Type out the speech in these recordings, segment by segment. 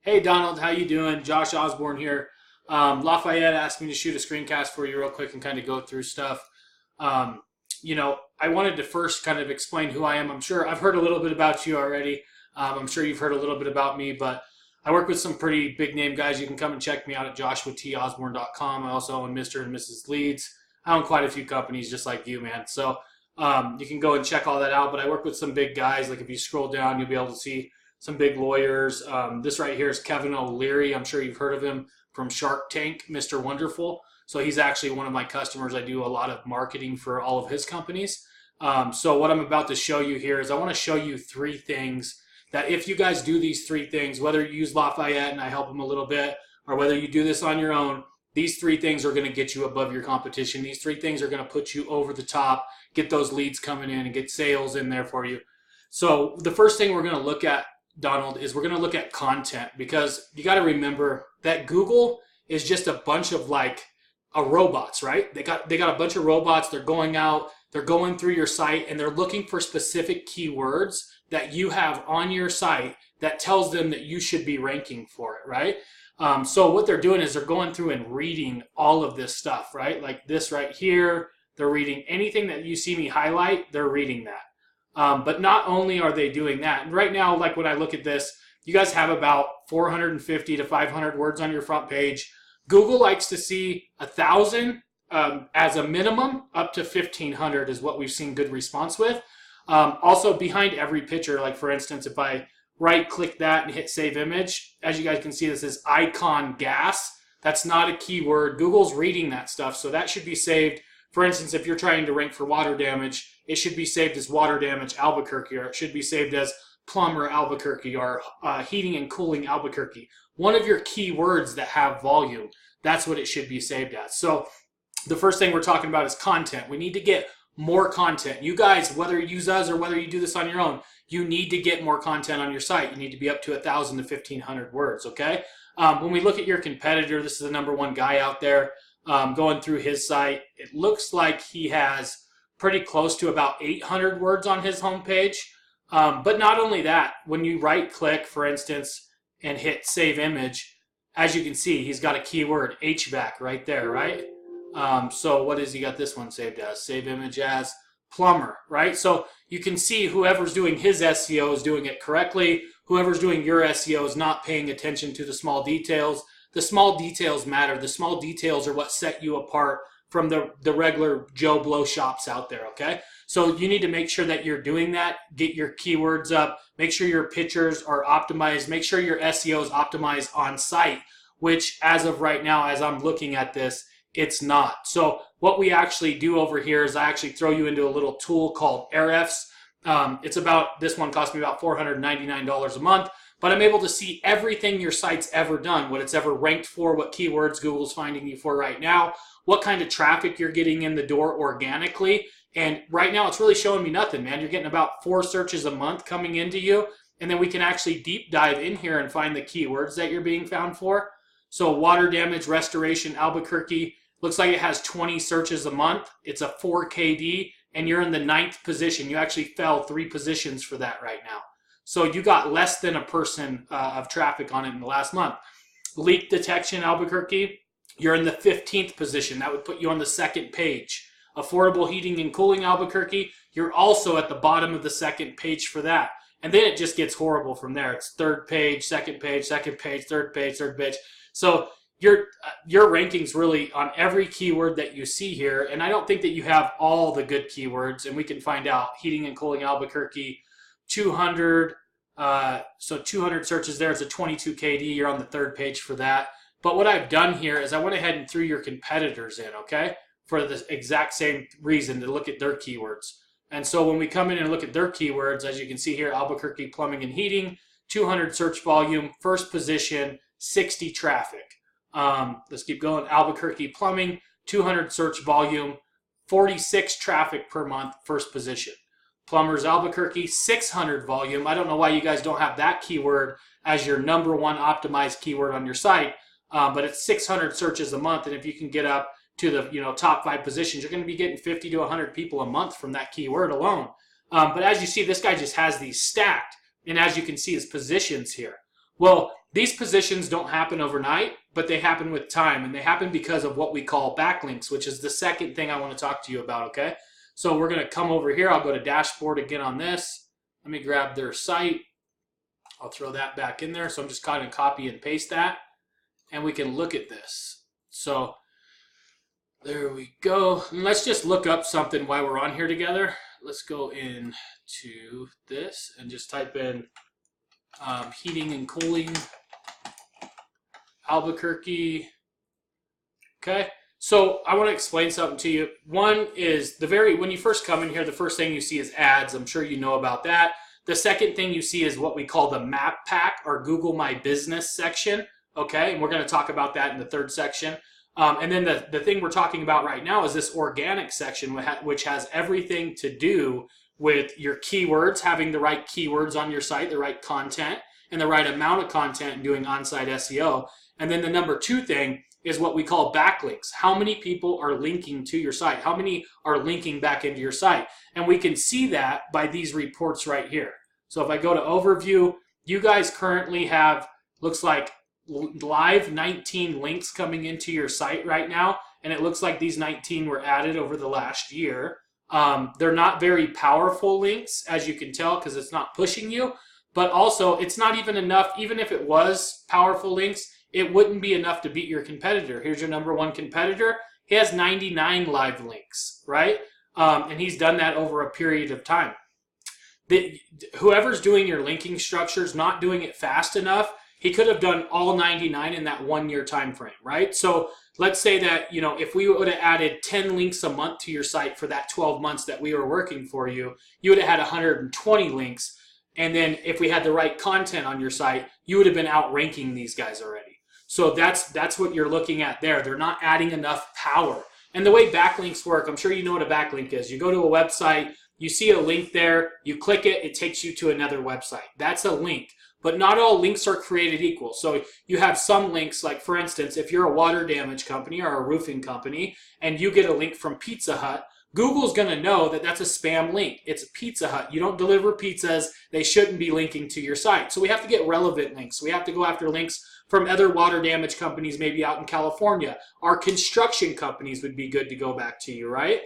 Hey Donald, how you doing? Josh Osborne here. Lafayette asked me to shoot a screencast for you real quick and kind of go through stuff. Um, I wanted to first kind of explain who I am. I'm sure I've heard a little bit about you already. I'm sure you've heard a little bit about me, but I work with some pretty big name guys. You can come and check me out at joshuatosborne.com. I also own Mr. and Mrs. Leads. I own quite a few companies just like you, man. So you can go and check all that out. But I work with some big guys. Like if you scroll down, you'll be able to see some big lawyers. This right here is Kevin O'Leary. I'm sure you've heard of him from Shark Tank, Mr. Wonderful. So he's actually one of my customers. I do a lot of marketing for all of his companies. So what I'm about to show you here is I want to show you three things that if you guys do these three things, whether you use Lafayette and I help them a little bit, or whether you do this on your own, these three things are going to get you above your competition. These three things are going to put you over the top, get those leads coming in and get sales in there for you. So the first thing we're going to look at, Donald, is we're going to look at content, because you got to remember that Google is just a bunch of robots, right? They got a bunch of robots. They're going out, they're going through your site, and they're looking for specific keywords that you have on your site that tells them that you should be ranking for it, right? So what they're doing is they're going through and reading all of this stuff, right? Like this right here, they're reading anything that you see me highlight, they're reading that. But not only are they doing that, and right now, like when I look at this, you guys have about 450 to 500 words on your front page. Google likes to see 1,000 as a minimum, up to 1,500 is what we've seen good response with. Also, behind every picture, like for instance, if I right-click that and hit Save Image, as you guys can see, this is icon gas. That's not a keyword. Google's reading that stuff, so that should be saved. For instance, if you're trying to rank for water damage, it should be saved as water damage Albuquerque, or it should be saved as plumber Albuquerque, or heating and cooling Albuquerque. One of your keywords that have volume, that's what it should be saved as. So the first thing we're talking about is content. We need to get more content. You guys, whether you use us or whether you do this on your own, you need to get more content on your site. You need to be up to 1,000 to 1,500 words, okay? When we look at your competitor, this is the number one guy out there. Going through his site, it looks like he has pretty close to about 800 words on his homepage. But not only that, when you right click, for instance, and hit Save Image, as you can see, he's got a keyword HVAC right there, right? So what has he got this one saved as? Save Image as plumber, right? So you can see whoever's doing his SEO is doing it correctly. Whoever's doing your SEO is not paying attention to the small details. The small details matter. The small details are what set you apart from the regular Joe Blow shops out there, okay? So you need to make sure that you're doing that. Get your keywords up. Make sure your pictures are optimized. Make sure your SEO is optimized on site, which as of right now, as I'm looking at this, it's not. So what we actually do over here is I actually throw you into a little tool called Ahrefs. This one cost me about $499 a month. But I'm able to see everything your site's ever done, what it's ever ranked for, what keywords Google's finding you for right now, what kind of traffic you're getting in the door organically. And right now it's really showing me nothing, man. You're getting about 4 searches a month coming into you. And then we can actually deep dive in here and find the keywords that you're being found for. So water damage, restoration, Albuquerque, looks like it has 20 searches a month. It's a 4KD, and you're in the 9th position. You actually fell 3 positions for that right now. So you got less than a person of traffic on it in the last month. Leak detection, Albuquerque, you're in the 15th position. That would put you on the 2nd page. Affordable heating and cooling, Albuquerque, you're also at the bottom of the 2nd page for that. And then it just gets horrible from there. It's 3rd page, 2nd page, 2nd page, 3rd page, 3rd page. So your rankings really on every keyword that you see here. And I don't think that you have all the good keywords. And we can find out heating and cooling Albuquerque, 200, so 200 searches there. It's a 22 KD. You're on the 3rd page for that. But what I've done here is I went ahead and threw your competitors in, okay, for the exact same reason, to look at their keywords. And so when we come in and look at their keywords, as you can see here, Albuquerque plumbing and heating, 200 search volume, 1st position, 60 traffic. Let's keep going. Albuquerque plumbing, 200 search volume, 46 traffic per month, 1st position. Plumbers Albuquerque, 600 volume. I don't know why you guys don't have that keyword as your number one optimized keyword on your site, but it's 600 searches a month, and if you can get up to the top 5 positions, you're going to be getting 50 to 100 people a month from that keyword alone. But as you see, this guy just has these stacked, and as you can see, his positions here. Well, these positions don't happen overnight, but they happen with time, and they happen because of what we call backlinks, which is the second thing I want to talk to you about, okay? So we're going to come over here. I'll go to dashboard again on this. Let me grab their site. I'll throw that back in there. So I'm just going to copy and paste that, and we can look at this. So there we go. And let's just look up something while we're on here together. Let's go into this and just type in heating and cooling Albuquerque. Okay, so I want to explain something to you. One is when you first come in here, the first thing you see is ads. I'm sure you know about that. The second thing you see is what we call the map pack or Google My Business section. Okay, and we're going to talk about that in the third section. And then the thing we're talking about right now is this organic section, which has everything to do with your keywords, having the right keywords on your site, the right content, and the right amount of content, and doing on-site SEO. And then the number two thing is what we call backlinks. How many people are linking to your site? How many are linking back into your site? And we can see that by these reports right here. So if I go to overview, you guys currently have, looks like live 19 links coming into your site right now. And it looks like these 19 were added over the last year. They're not very powerful links, as you can tell, because it's not pushing you. But also, it's not even enough, even if it was powerful links, it wouldn't be enough to beat your competitor. Here's your number one competitor. He has 99 live links, right? And he's done that over a period of time. Whoever's doing your linking structure is not doing it fast enough. He could have done all 99 in that 1 year time frame, right? So let's say that, you know, if we would have added 10 links a month to your site for that 12 months that we were working for you, you would have had 120 links. And then if we had the right content on your site, you would have been outranking these guys already. So that's what you're looking at there. They're not adding enough power. And the way backlinks work, I'm sure you know what a backlink is. You go to a website, you see a link there, you click it, it takes you to another website. That's a link. But not all links are created equal. So you have some links, like for instance, if you're a water damage company or a roofing company and you get a link from Pizza Hut, Google's going to know that that's a spam link. It's a Pizza Hut. You don't deliver pizzas. They shouldn't be linking to your site. So we have to get relevant links. We have to go after links from other water damage companies, maybe out in California. Our construction companies would be good to go back to you, right?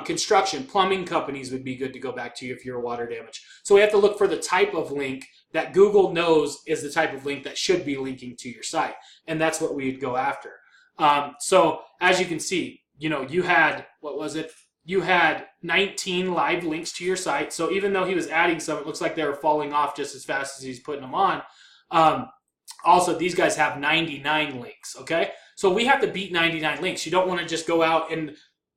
Construction, plumbing companies would be good to go back to you if you're water damage. So we have to look for the type of link that Google knows is the type of link that should be linking to your site. And that's what we'd go after. So as you can see, you know, you had, what was it? You had 19 live links to your site. So even though he was adding some, it looks like they were falling off just as fast as he's putting them on. Also, these guys have 99 links, okay? So we have to beat 99 links. You don't want to just go out and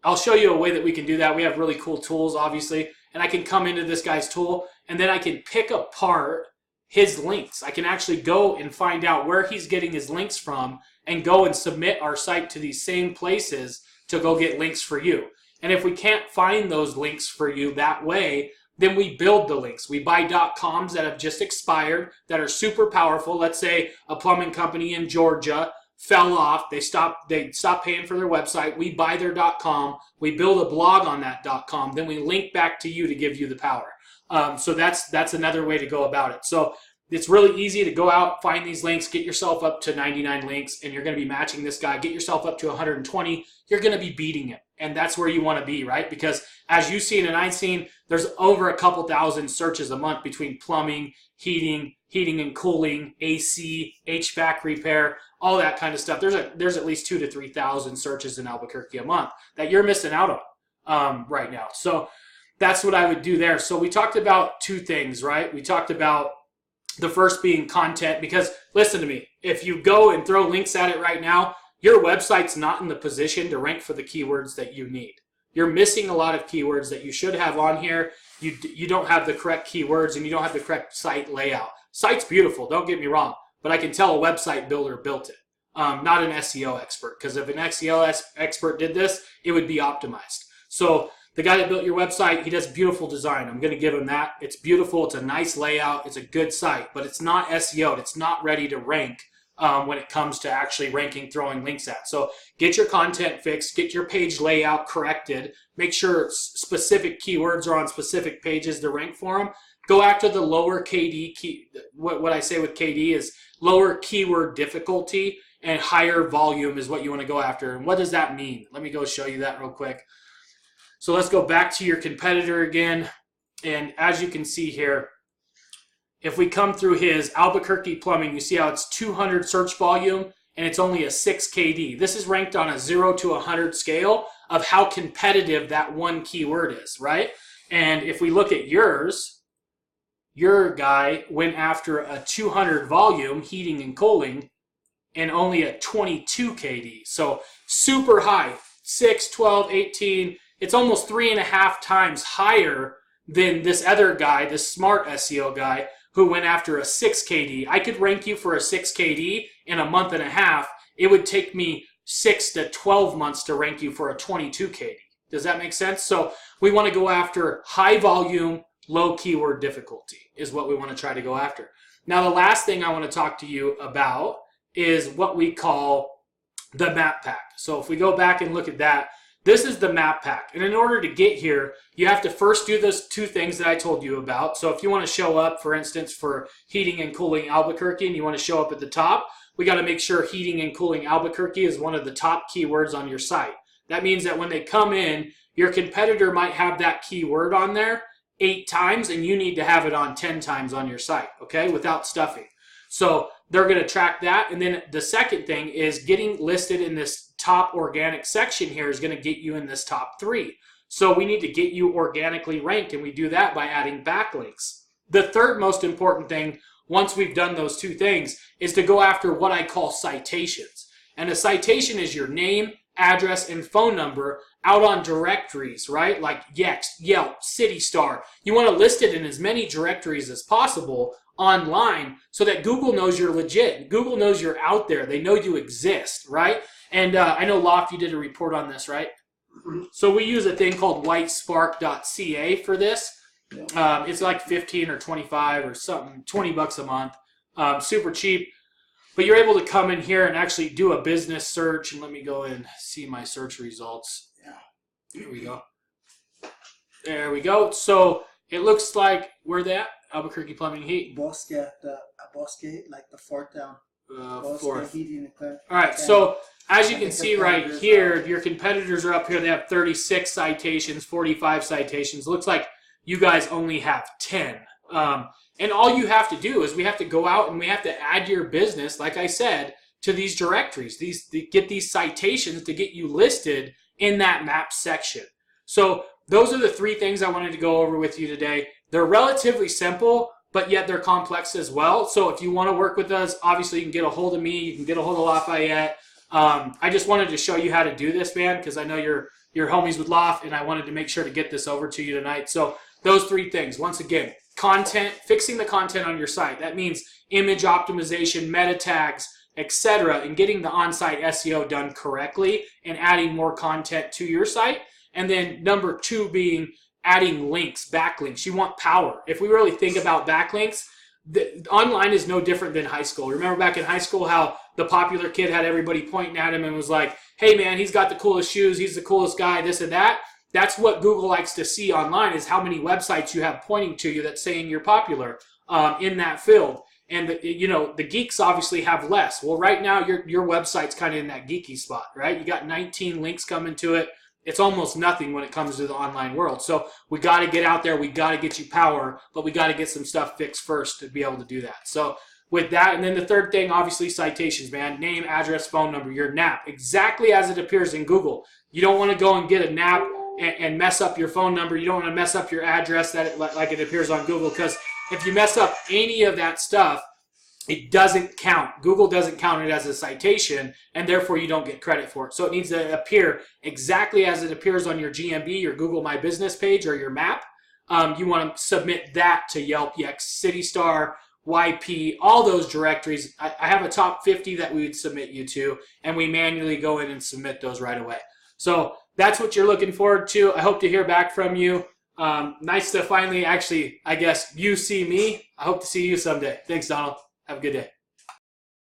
I'll show you a way that we can do that. We have really cool tools, obviously, and I can come into this guy's tool and then I can pick apart his links. I can actually go and find out where he's getting his links from and go and submit our site to these same places to go get links for you. And if we can't find those links for you that way, then we build the links. We buy .coms that have just expired, that are super powerful. Let's say a plumbing company in Georgia fell off. They stopped paying for their website. We buy their .com. We build a blog on that .com. Then we link back to you to give you the power. So that's another way to go about it. So it's really easy to go out, find these links, get yourself up to 99 links, and you're going to be matching this guy. Get yourself up to 120. You're going to be beating him. And that's where you want to be, right? Because as you've seen and I've seen, there's over a couple thousand searches a month between plumbing, heating and cooling, AC, HVAC repair, all that kind of stuff. There's at least 2,000 to 3,000 searches in Albuquerque a month that you're missing out on right now. So that's what I would do there. So we talked about two things, right? We talked about the first being content, because listen to me, if you go and throw links at it right now, your website's not in the position to rank for the keywords that you need. You're missing a lot of keywords that you should have on here. You don't have the correct keywords and you don't have the correct site layout. Site's beautiful, don't get me wrong, but I can tell a website builder built it, not an SEO expert, because if an SEO expert did this, it would be optimized. So the guy that built your website, he does beautiful design. I'm going to give him that. It's beautiful. It's a nice layout. It's a good site, but it's not SEO'd. It's not ready to rank when it comes to actually ranking, throwing links at. So get your content fixed, get your page layout corrected, make sure specific keywords are on specific pages to rank for them. go after the lower KD key. What I say with KD is lower keyword difficulty and higher volume is what you want to go after. And what does that mean? Let me go show you that real quick. So let's go back to your competitor again. And as you can see here, if we come through his Albuquerque Plumbing, you see how it's 200 search volume and it's only a 6 KD. This is ranked on a 0 to 100 scale of how competitive that one keyword is, right? And if we look at yours, your guy went after a 200 volume, heating and cooling, and only a 22 KD. So super high, 6, 12, 18. It's almost 3.5 times higher than this other guy, this smart SEO guy, who went after a 6 KD. I could rank you for a 6 KD in a month and a half. It would take me 6 to 12 months to rank you for a 22 KD. Does that make sense? So we want to go after high volume, low keyword difficulty is what we want to try to go after. Now, the last thing I want to talk to you about is what we call the map pack. So if we go back and look at that, this is the map pack. And in order to get here, you have to first do those 2 things that I told you about. So if you want to show up, for instance, for heating and cooling Albuquerque, and you want to show up at the top, we got to make sure heating and cooling Albuquerque is one of the top keywords on your site. That means that when they come in, your competitor might have that keyword on there 8 times, and you need to have it on 10 times on your site, okay, without stuffing. So they're going to track that. And then the second thing is getting listed in this top organic section here is going to get you in this top 3. So we need to get you organically ranked, and we do that by adding backlinks. The third most important thing, once we've done those 2 things, is to go after what I call citations. And a citation is your name, address, and phone number out on directories, right? Like Yelp, CityStar. You want to list it in as many directories as possible online so that Google knows you're legit. Google knows you're out there. They know you exist, right? And I know, Loft, you did a report on this, right? Mm-hmm. So we use a thing called whitespark.ca for this. Yeah. It's like 15 or 25 or something, $20 a month. Super cheap. But you're able to come in here and actually do a business search. And let me go and see my search results. Yeah. Here we go. There we go. So it looks like, where they at? Albuquerque Plumbing Heat. Bosque, Bosque, like the 4th down. Bosque, 4th. Heating and Cooling. All right. So as you can see right here, your competitors are up here. They have 36 citations, 45 citations. Looks like you guys only have 10. And all you have to do is we have to go out and we have to add your business, like I said, to these directories. Get these citations to get you listed in that map section. So those are the 3 things I wanted to go over with you today. They're relatively simple, but yet they're complex as well. So if you want to work with us, obviously you can get a hold of me. You can get a hold of Lafayette. I just wanted to show you how to do this, man, because I know you're homies with Loft, and I wanted to make sure to get this over to you tonight. So those 3 things. Once again, content, fixing the content on your site. That means image optimization, meta tags, etc., and getting the on-site SEO done correctly and adding more content to your site. And then number 2 being adding links, backlinks. You want power. If we really think about backlinks, online is no different than high school. Remember back in high school how the popular kid had everybody pointing at him and was like, hey man, he's got the coolest shoes, he's the coolest guy, this and that. That's what Google likes to see online, is how many websites you have pointing to you that's saying you're popular in that field. And the geeks obviously have less. Well, right now your website's kind of in that geeky spot, right? You got 19 links coming to it. It's almost nothing when it comes to the online world. So we got to get out there. We got to get you power, but we got to get some stuff fixed first to be able to do that. So with that, and then the third thing, obviously citations, man. Name, address, phone number, your NAP, exactly as it appears in Google. You don't want to go and get a NAP and mess up your phone number. You don't want to mess up your address like it appears on Google, because if you mess up any of that stuff, it doesn't count. Google doesn't count it as a citation, and therefore you don't get credit for it. So it needs to appear exactly as it appears on your GMB, your Google My Business page, or your map. You want to submit that to Yelp, Yext, CityStar, YP, all those directories. I have a top 50 that we would submit you to, and we manually go in and submit those right away. So that's what you're looking forward to. I hope to hear back from you. Nice to finally actually, I guess, you see me. I hope to see you someday. Thanks, Donald. Have a good day.